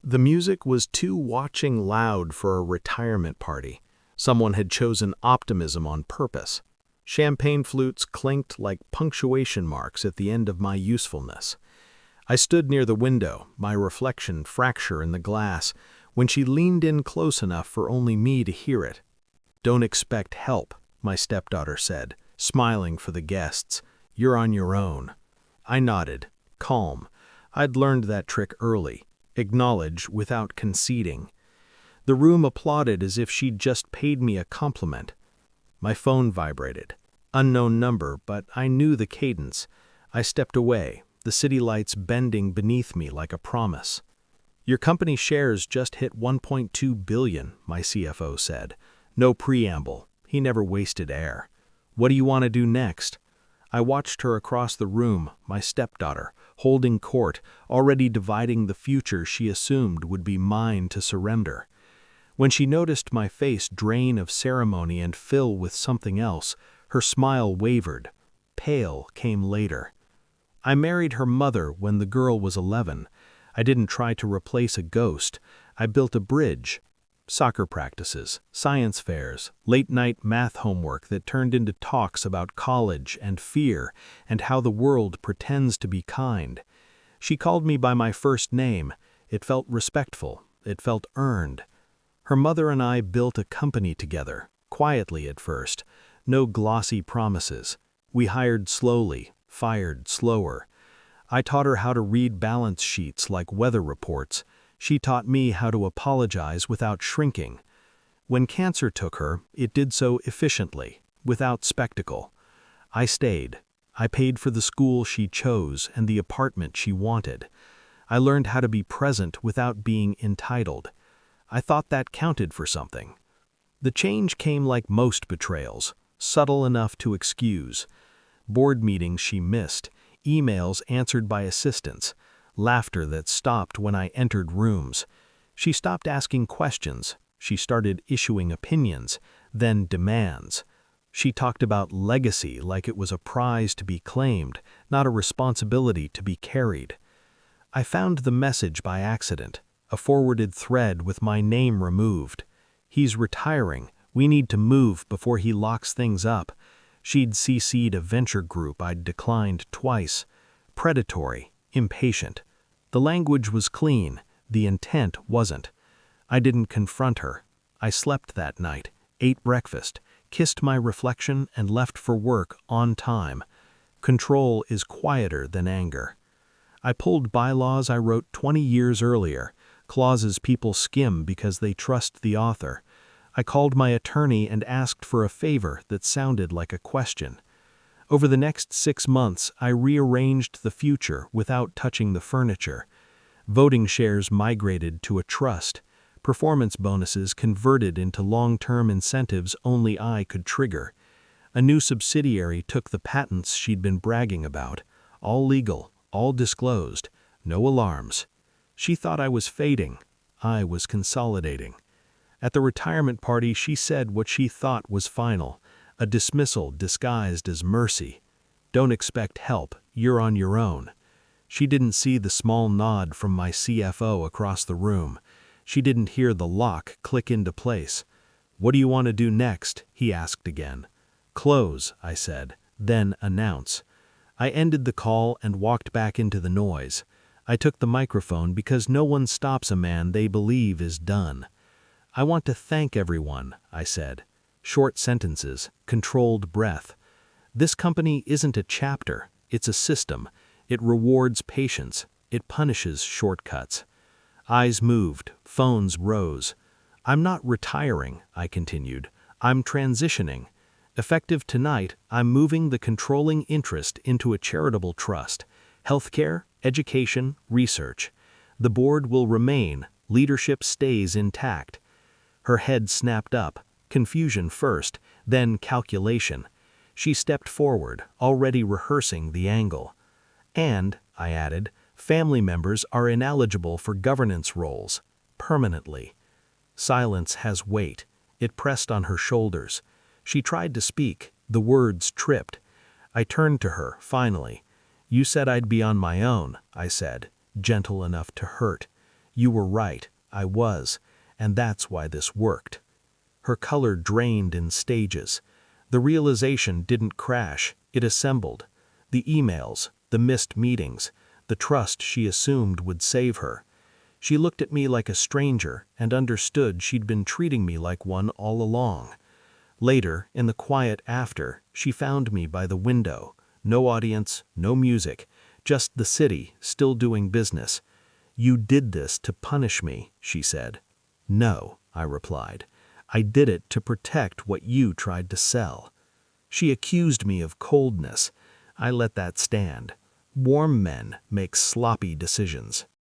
The music was too watching loud for a retirement party. Someone had chosen optimism on purpose. Champagne flutes clinked like punctuation marks at the end of my usefulness. I stood near the window, my reflection fracture in the glass, when she leaned in close enough for only me to hear it. "Don't expect help," my stepdaughter said, smiling for the guests. "You're on your own." I nodded, calm. I'd learned that trick early. Acknowledge without conceding. The room applauded as if she'd just paid me a compliment. My phone vibrated. Unknown number, but I knew the cadence. I stepped away, the city lights bending beneath me like a promise. "Your company shares just hit 1.2 billion, my CFO said. No preamble. He never wasted air. "What do you want to do next?" I watched her across the room, my stepdaughter, holding court, already dividing the future she assumed would be mine to surrender. When she noticed my face drain of ceremony and fill with something else, her smile wavered. Pale came later. "I married her mother when the girl was 11. I didn't try to replace a ghost. I built a bridge. Soccer practices, science fairs, late-night math homework that turned into talks about college and fear and how the world pretends to be kind. She called me by my first name. It felt respectful. It felt earned. Her mother and I built a company together, quietly at first. No glossy promises. We hired slowly, fired slower. I taught her how to read balance sheets like weather reports. She taught me how to apologize without shrinking. When cancer took her, it did so efficiently, without spectacle. I stayed. I paid for the school she chose and the apartment she wanted. I learned how to be present without being entitled. I thought that counted for something. The change came like most betrayals, subtle enough to excuse. Board meetings she missed, emails answered by assistants, laughter that stopped when I entered rooms. She stopped asking questions. She started issuing opinions, then demands. She talked about legacy like it was a prize to be claimed, not a responsibility to be carried. I found the message by accident, a forwarded thread with my name removed. "He's retiring. We need to move before he locks things up." She'd CC'd a venture group I'd declined twice. Predatory, impatient. The language was clean, the intent wasn't. I didn't confront her. I slept that night, ate breakfast, kissed my reflection, and left for work on time. Control is quieter than anger. I pulled bylaws I wrote 20 years earlier, clauses people skim because they trust the author. I called my attorney and asked for a favor that sounded like a question. Over the next 6 months, I rearranged the future without touching the furniture. Voting shares migrated to a trust. Performance bonuses converted into long-term incentives only I could trigger. A new subsidiary took the patents she'd been bragging about. All legal, all disclosed, no alarms. She thought I was fading. I was consolidating. At the retirement party, she said what she thought was final. A dismissal disguised as mercy. "Don't expect help, you're on your own." She didn't see the small nod from my CFO across the room. She didn't hear the lock click into place. "What do you want to do next?" he asked again. "Close," I said, "then announce." I ended the call and walked back into the noise. I took the microphone because no one stops a man they believe is done. "I want to thank everyone," I said. Short sentences, controlled breath. "This company isn't a chapter, it's a system. It rewards patience, it punishes shortcuts." Eyes moved, phones rose. "I'm not retiring," I continued. "I'm transitioning. Effective tonight, I'm moving the controlling interest into a charitable trust. Healthcare, education, research. The board will remain, leadership stays intact." Her head snapped up. Confusion first, then calculation. She stepped forward, already rehearsing the angle. "And," I added, "family members are ineligible for governance roles, permanently." Silence has weight. It pressed on her shoulders. She tried to speak. The words tripped. I turned to her, finally. "You said I'd be on my own," I said, gentle enough to hurt. You were right, I was, and that's why this worked. Her color drained in stages. The realization didn't crash, it assembled. The emails, the missed meetings, the trust she assumed would save her. She looked at me like a stranger and understood she'd been treating me like one all along. Later, in the quiet after, she found me by the window. No audience, no music, just the city still doing business. You did this to punish me, she said. No, I replied. I did it to protect what you tried to sell. She accused me of coldness. I let that stand. Warm men make sloppy decisions.